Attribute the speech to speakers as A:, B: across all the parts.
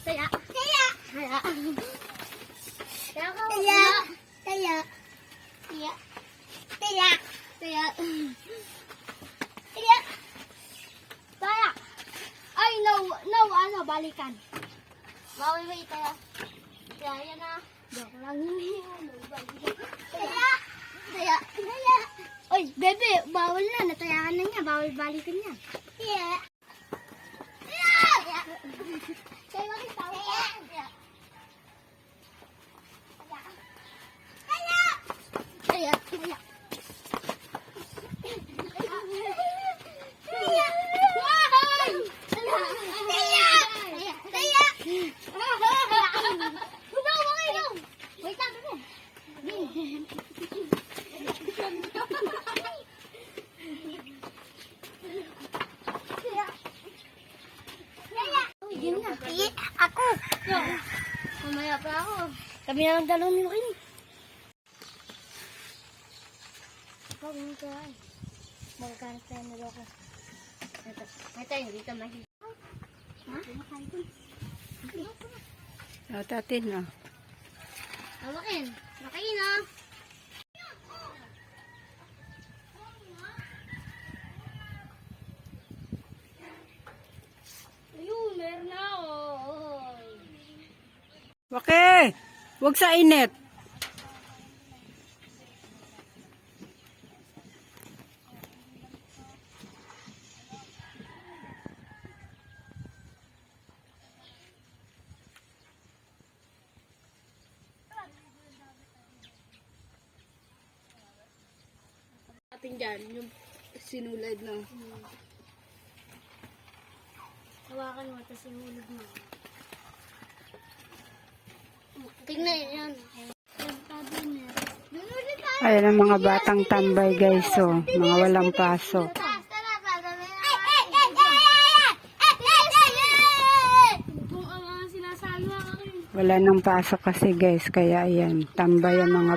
A: Taya. Taya. Taya. Taya. Taya. Taya. Taya. Taya. Taya. Taya. Ay, no, ano, balikan. Wait, taya. Taya, yan na. Joke lang yun. Taya. Taya. Taya. Oy, bebe, bawal na. Natayakan na niya. Bawal balikan niya. Taya. Taya. Kaya makitawa. Taya. Taya. Taya. Taya. Ako. Mamaya pa ako. Kami na lang dalawang yung ini. Huwag mo ka ay. Magkakanap tayo na loko. May tayo dito mahigit. Ha?
B: Tatin na.
A: Hawakin. Makain na. Ayun, meron na ako.
B: Okay, huwag sa init.
C: Atin dyan, yung sinulad na.
A: Hawakan mo, tapos ihulog mo. Tingnan yan.
B: Ayan ang mga batang tambay guys, oh. Mga walang pasok. Wala nang pasok kasi guys, kaya ayan, tambay ang mga.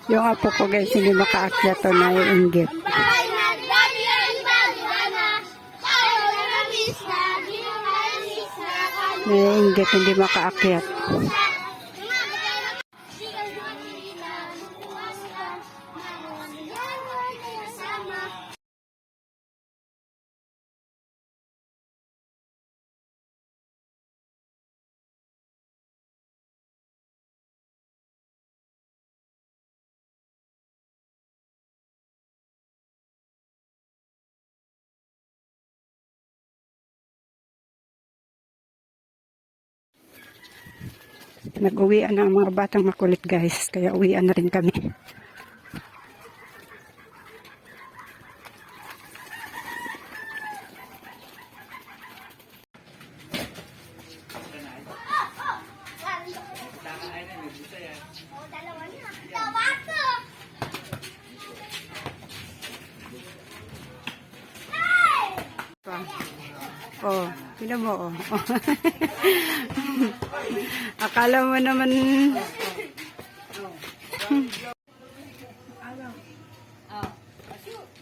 B: Yung apo ko guys, hindi makaakyat o naiinggit. Naiinggit, hindi makaakyat. Nag-uwian na ang mga batang makulit guys, kaya uwian na rin kami. Oh, sino mo oh. Akala mo naman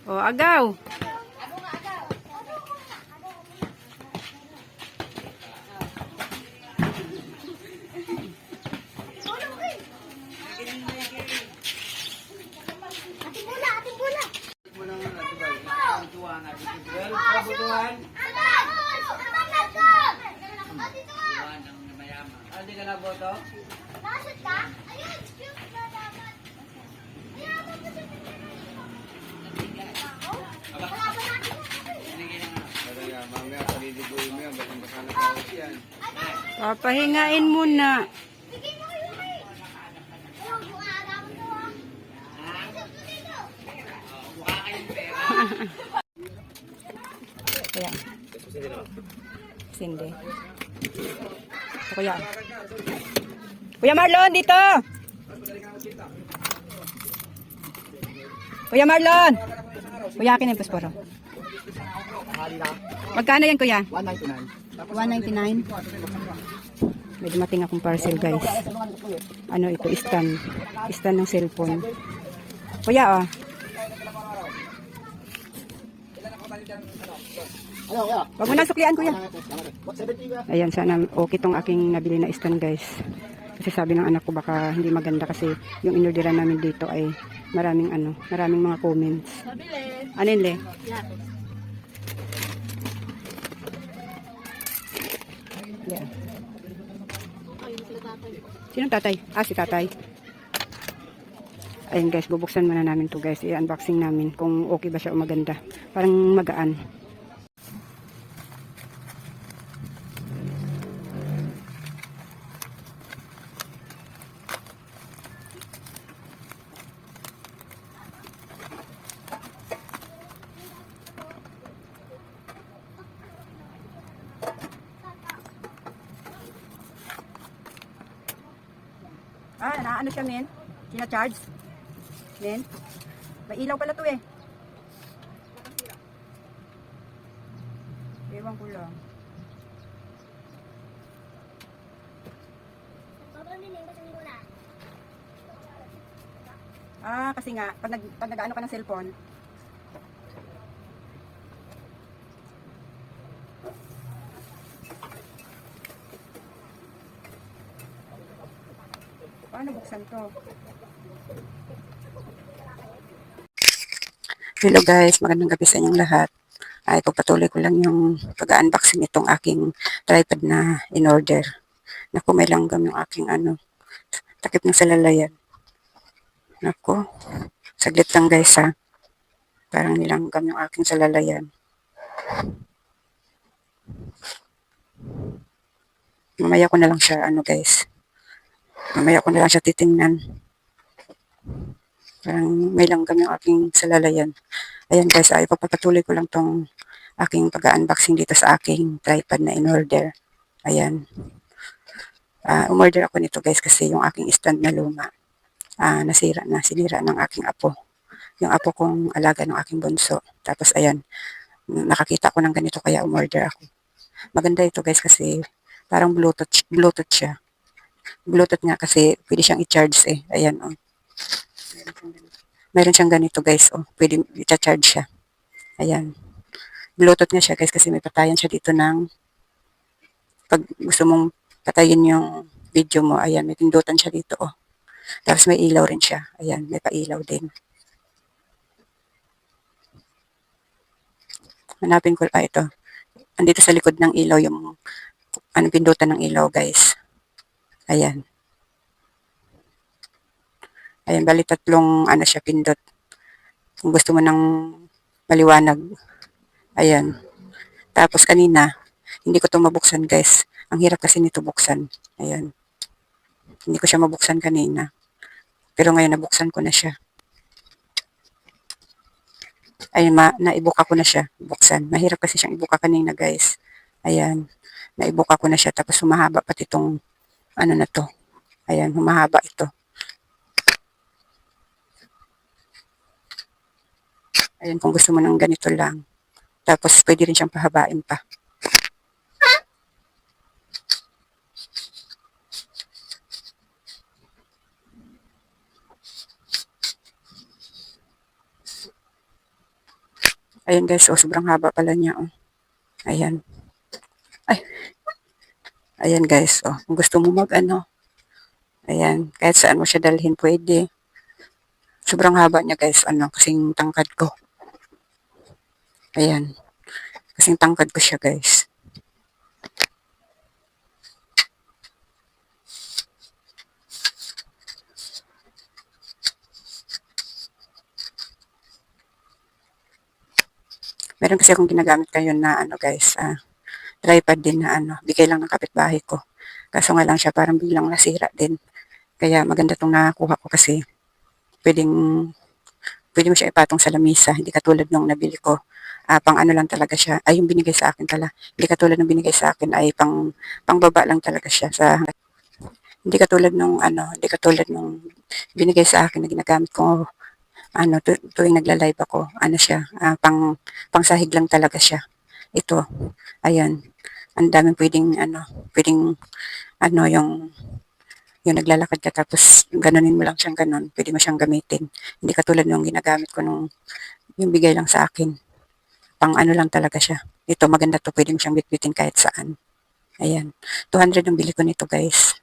B: oh, agaw.
D: Hindi ka na boto?
A: Nasot ka? Ayun, cute na dapat. Ayun, wala ba natin?
D: Kaya mamaya paliliguin mo yan, basang-basa na tawag yan.
B: Papahingain muna.
A: Bigay mo kayo kay. Ayun, bukaga mo to ah.
B: Ayan. Sindi. Kuya. Kuya Marlon, dito! Kuya Marlon! Kuya, akin yung pasporo. Magkano yan, kuya? 199. 199? May dumating akong parcel, guys. Ano ito? Stand. Stand ng cellphone. Kuya, oh. Huwag mo na suklian, kuya. Ayan, sana okay tong aking nabili na stand, guys. Kasi sabi ng anak ko baka hindi maganda kasi yung inorderan namin dito ay maraming maraming mga comments.
C: Mabili.
B: Ano yun, Le?
C: Yan.
B: Yeah.
C: Ayun sila tatay.
B: Sinong tatay? Ah, si tatay. Ayun guys, bubuksan muna namin to guys. I-unboxing namin kung okay ba siya o maganda. Parang magaan. Ah, naano siya, men? Kina-charge? Men? May ilaw pala to eh. Ewan ko lang. Ah, kasi nga, pag nag-ano ka ng cellphone, paano buksan to? Hello guys, magandang gabi sa inyong lahat. Ay, pagpatuloy ko lang yung pag-unboxing itong aking tripod na in-order. Naku, may langgam yung aking takip ng salalayan. Naku, saglit lang guys ha. Parang nilanggam yung aking salalayan. Mamaya ko na lang siya, guys. Mamaya ko na lang siya titingnan. Parang may langgam yung aking salalayan. Ayan guys, ay pagpapatuloy ko lang tong aking pag-unboxing dito sa aking tripod na in-order. Ayan. Umorder ako nito guys kasi yung aking stand na luma. Sinira ng aking apo. Yung apo kong alaga ng aking bunso. Tapos ayan, nakakita ko ng ganito kaya umorder ako. Maganda ito guys kasi parang Bluetooth siya. Bluetooth nga kasi pwede siyang i-charge eh. Ayan oh. Meron siyang ganito guys oh. Pwede i-charge siya. Ayan. Bluetooth nga siya guys kasi may patayan siya dito ng pag gusto mong patayin yung video mo. Ayan, may pindutan siya dito oh. Tapos may ilaw rin siya. Ayan, may pailaw din. Hanapin ko, ito. Andito sa likod ng ilaw yung pindutan ng ilaw, guys. Ayan. Ayan, bali tatlong siya pindot. Kung gusto mo ng maliwanag. Ayan. Tapos kanina, hindi ko to mabuksan, guys. Ang hirap kasi nito buksan. Ayan. Hindi ko siya mabuksan kanina. Pero ngayon nabuksan ko na siya. Ayun, naibuka ko na siya. Buksan. Mahirap kasi siyang ibuka kanina, guys. Ayan. Naibuka ko na siya. Tapos humahaba pati itong na to. Ayan, humahaba ito. Ayan, kung gusto mo ng ganito lang. Tapos pwede rin siyang pahabain pa. Ayan guys, sobrang haba pala niya. Oh. Ayan. Ay. Ayan guys, kung gusto mo ayan, kahit saan mo siya dalhin pwede. Sobrang haba niya guys, kasing tangkad ko. Ayan. Kasing tangkad ko siya guys. Meron kasi akong ginagamit ngayon na guys, tripod din na bigay lang ng kapitbahay ko. Kaso nga lang siya parang biglang nasira din. Kaya maganda tong nakuha ko kasi pwede mo siya ipatong sa lamisa. Hindi katulad nung nabili ko. Pang lang talaga siya. Ay, yung binigay sa akin pala. Hindi katulad ng binigay sa akin ay pang baba lang talaga siya. Hindi katulad nung binigay sa akin na ginagamit ko tuwing nagla-live ako. Siya, pang sahig lang talaga siya. Ito, ayan. Ang daming pwedeng yung naglalakad ka tapos ganunin mo lang siyang ganun, pwede mo siyang gamitin. Hindi katulad nung ginagamit ko yung bigay lang sa akin. Pang lang talaga siya. Ito, maganda to. Pwede mo siyang bitbitin kahit saan. Ayan. 200 ang bili ko nito, guys.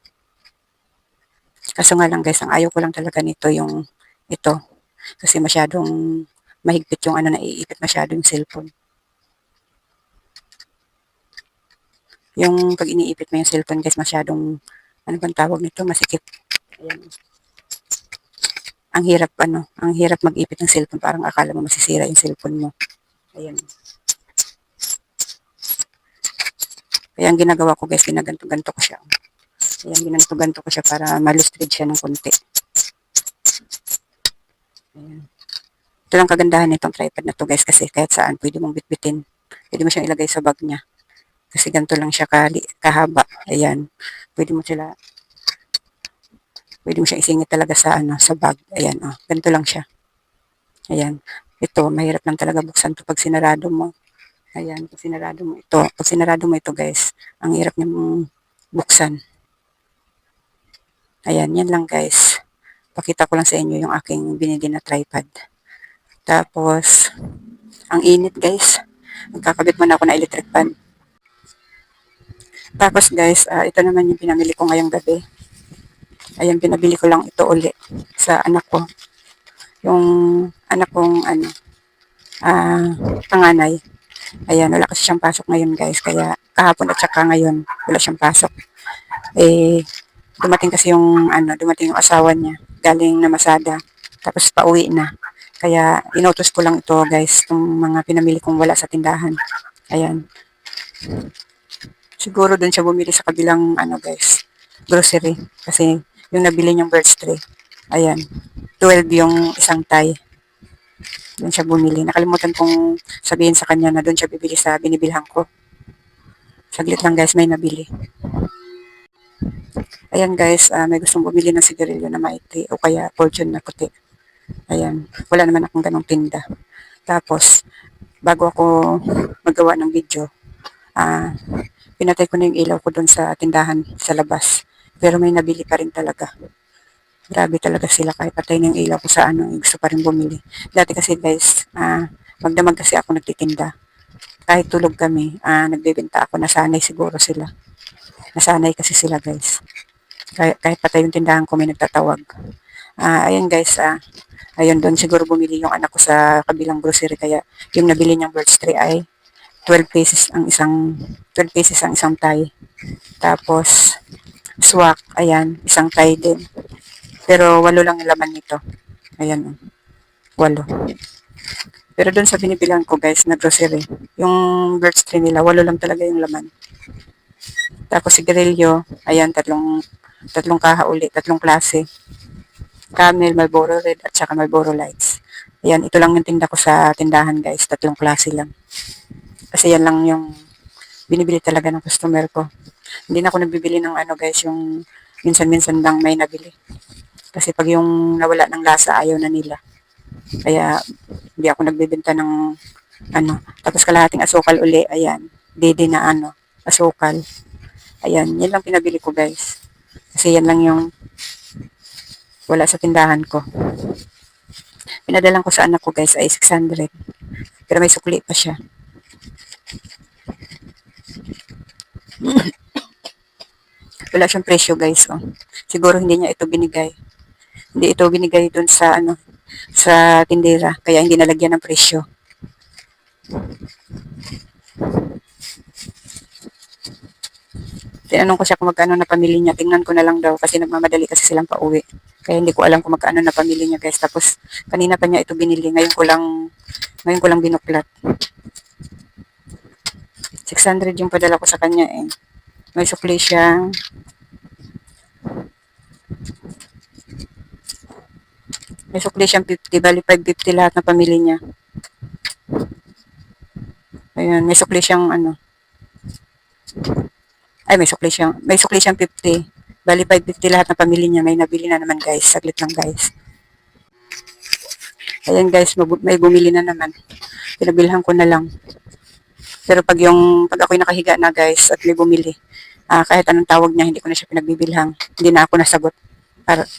B: Kaso nga lang, guys, ang ayaw ko lang talaga nito yung ito. Kasi masyadong mahigpit yung ano, naiipit masyado yung cellphone. Yung pag iniipit mo yung cellphone, guys, masyadong, ano bang tawag nito? Masikip. Ayan. Ang hirap mag-ipit ng cellphone. Parang akala mo masisira yung cellphone mo. Ayan. Kaya ang ginagawa ko, guys, ginaganto-ganto ko siya. Ayan, ginanto-ganto ko siya para malustrid siya ng konti. Ayan. Ito lang kagandahan nitong tripod na to, guys, kasi kahit saan pwede mong bitbitin. Pwede mo siyang ilagay sa bag niya. Kasi ganito lang siya kahaba. Ayan. Pwede mo siyang isingit talaga sa sa bag. Ayan, oh. Ganito lang siya. Ayan. Ito, mahirap lang talaga buksan to pag sinarado mo. Ayan, pag sinarado mo ito, guys, ang hirap niyang buksan. Ayan, yan lang, guys. Pakita ko lang sa inyo yung aking binili na tripod. Tapos, ang init, guys. Magkakabit muna ako na electric fan. Tapos, guys, ito naman yung pinamili ko ngayong gabi. Ayan, pinabili ko lang ito uli sa anak ko. Yung anak kong, panganay. Ayan, wala kasi siyang pasok ngayon, guys. Kaya, kahapon at saka ngayon, wala siyang pasok. Dumating kasi dumating yung asawa niya. Galing na Masada. Tapos, pauwi na. Kaya, inutos ko lang ito, guys. Itong mga pinamili kong wala sa tindahan. Ayan. Siguro dun siya bumili sa kabilang, guys, grocery. Kasi, yung nabili niyang birds tray. Ayan. 12 yung isang tie. Doon siya bumili. Nakalimutan kong sabihin sa kanya na doon siya bibili sa binibilhan ko. Saglit lang, guys, may nabili. Ayan, guys, may gustong bumili ng sigarilyo na maiti o kaya fortune na puti. Ayan. Wala naman akong ganong tinda. Tapos, bago ako magawa ng video, pinatay ko na yung ilaw ko doon sa tindahan sa labas. Pero may nabili pa rin talaga. Grabe talaga sila kahit patay na yung ilaw ko sa gusto pa rin bumili. Dati kasi, guys, magdamag kasi ako nagtitinda. Kahit tulog kami, nagbebenta ako, nasanay siguro sila. Nasanay kasi sila, guys. Kahit patay yung tindahan ko, may nagtatawag. Ayan, guys, ayun, doon siguro bumili yung anak ko sa kabilang grocery. Kaya yung nabili niyang birds tray ay 12 pesos ang isang tie. Tapos, swak, ayan, isang tie din. Pero 8 lang yung laman nito. Ayan, 8. Pero doon sa binibilang ko, guys, na grocery, yung birds tray nila, 8 lang talaga yung laman. Tapos sigarilyo, ayan, tatlong kaha uli, 3 klase. Camel, Marlboro Red, at saka Marlboro Lights. Ayan, ito lang yung tinda ko sa tindahan, guys, 3 klase lang. Kasi yan lang yung binibili talaga ng customer ko. Hindi na ako nagbibili ng guys, yung minsan-minsan lang may nabili. Kasi pag yung nawala ng lasa, ayaw na nila. Kaya, hindi ako nagbibenta ng Tapos kalahating asukal uli, ayan. Dede na asukal. Ayan, yan lang pinabili ko, guys. Kasi yan lang yung wala sa tindahan ko. Pinadalan ko sa anak ko, guys, ay 600. Pero may sukli pa siya. Wala siyang presyo, guys. Oh. Siguro hindi niya ito binigay. Hindi ito binigay dun sa sa tindera. Kaya hindi nalagyan ng presyo. Tinanong ko siya kung magkano na pamili niya. Tingnan ko na lang daw kasi nagmamadali kasi silang pauwi. Kaya hindi ko alam kung magkano na pamili niya, guys. Tapos kanina pa niya ito binili. Ngayon ko lang binuklat. 600 yung padala ko sa kanya eh. May sukli siyang May sukli siyang 50, bali 550 lahat na pamili niya. Ayan, may sukli siyang may sukli siyang 50. Bali 550 lahat na pamili niya. May nabili na naman, guys. Saglit lang, guys. Ayan, guys, may bumili na naman. Pinabilhan ko na lang. Pero pag ako'y nakahiga na, guys, at may bumili, kahit anong tawag niya, hindi ko na siya pinagbibilhang. Hindi na ako nasagot.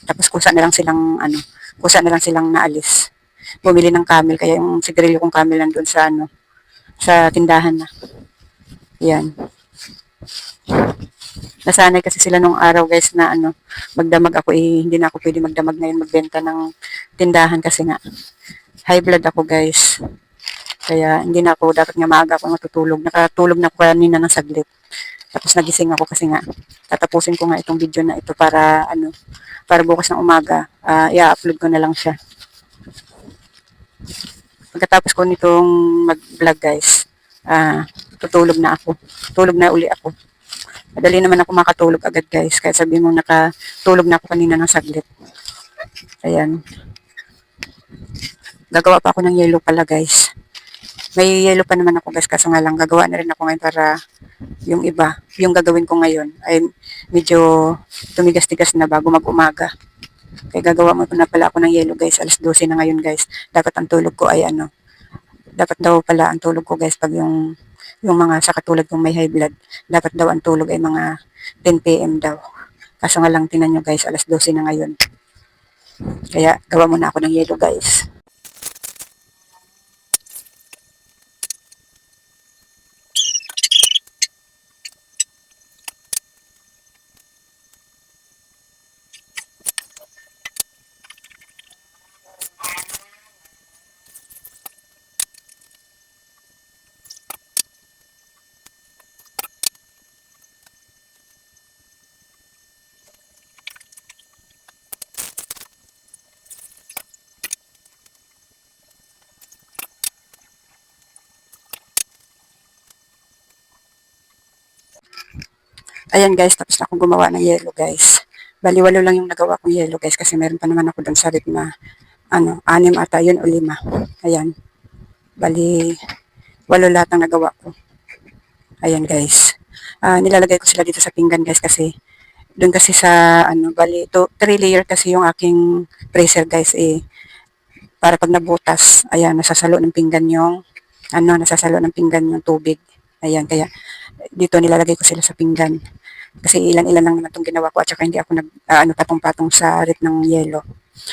B: Tapos kusa na lang silang naalis. Bumili ng camel, kaya yung sigarilyo kong camel nandun sa sa tindahan na. Yan. Nasanay kasi sila nung araw guys na ano, magdamag ako hindi na ako pwede magdamag ngayon magbenta ng tindahan kasi nga high blood ako guys. Kaya hindi na ako, dapat nga maaga ako matutulog. Nakatulog na ako kanina ng saglit. Tapos nagising ako kasi nga tatapusin ko nga itong video na ito para ano, para bukas ng umaga, i-upload ko na lang siya. Pagkatapos ko nitong mag-vlog guys, tutulog na ako. Tulog na uli ako. Madali naman ako makatulog agad guys. Kaya sabihin mo nakatulog na ako kanina ng saglit. Ayan. Gagawa pa ako ng yellow pala guys. May yellow pa naman ako guys. Kaso nga lang gagawa na rin ako ngayon para yung iba. Yung gagawin ko ngayon ay medyo tumigas-tigas na bago mag-umaga. Kaya gagawa mo na pala ako ng yellow guys. Alas 12 na ngayon guys. Dapat ang tulog ko ay ano. Dapat daw pala ang tulog ko guys pag yung mga sa katulad kong may high blood, dapat daw ang tulog ay mga 10 p.m. daw. Kaso nga lang tinan nyo guys, alas 12 na ngayon. Kaya gawa muna ako ng yellow guys. Ayan guys, tapos na akong gumawa ng yellow guys. Bali, 8 lang yung nagawa kong yellow guys kasi meron pa naman ako doon sa rip na 6 ata yun o 5. Ayan. Bali, 8 lahat ang nagawa ko. Ayan guys. Nilalagay ko sila dito sa pinggan guys kasi doon kasi sa bali, 3 layer kasi yung aking pressure guys para pag nabutas, ayan, nasasalo ng pinggan yung nasasalo ng pinggan yung tubig. Ayan, kaya dito nilalagay ko sila sa pinggan. Kasi ilan-ilan lang naman itong ginawa ko at saka hindi ako patong-patong sa rip ng yelo.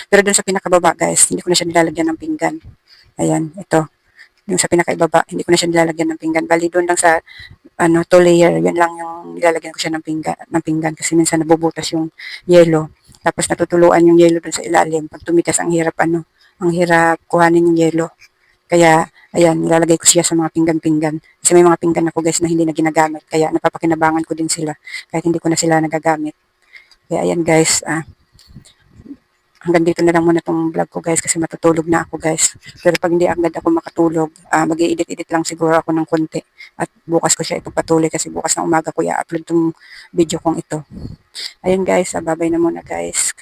B: Pero dun sa pinakababa guys, hindi ko na siya nilalagyan ng pinggan. Ayan, ito. Yung sa pinakaibaba, hindi ko na siya nilalagyan ng pinggan. Bali doon lang sa 2 layer, yun lang yung nilalagyan ko siya ng pinggan kasi minsan nabubutas yung yelo. Tapos natutuluan yung yelo dun sa ilalim. Pag tumigas ang hirap ang hirap kuhanin yung yelo. Kaya, ayan, nilalagay ko siya sa mga pinggan-pinggan. Kasi may mga pinggan ako guys na hindi na ginagamit. Kaya napapakinabangan ko din sila kahit hindi ko na sila nagagamit. Kaya ayan guys, hanggang dito na lang muna tong vlog ko guys kasi matutulog na ako guys. Pero pag hindi agad ako makatulog, mag-i-edit-edit lang siguro ako ng konti. At bukas ko siya ipagpatuloy kasi bukas ng umaga ko i-upload tong video kong ito. Ayun guys, babay na muna guys.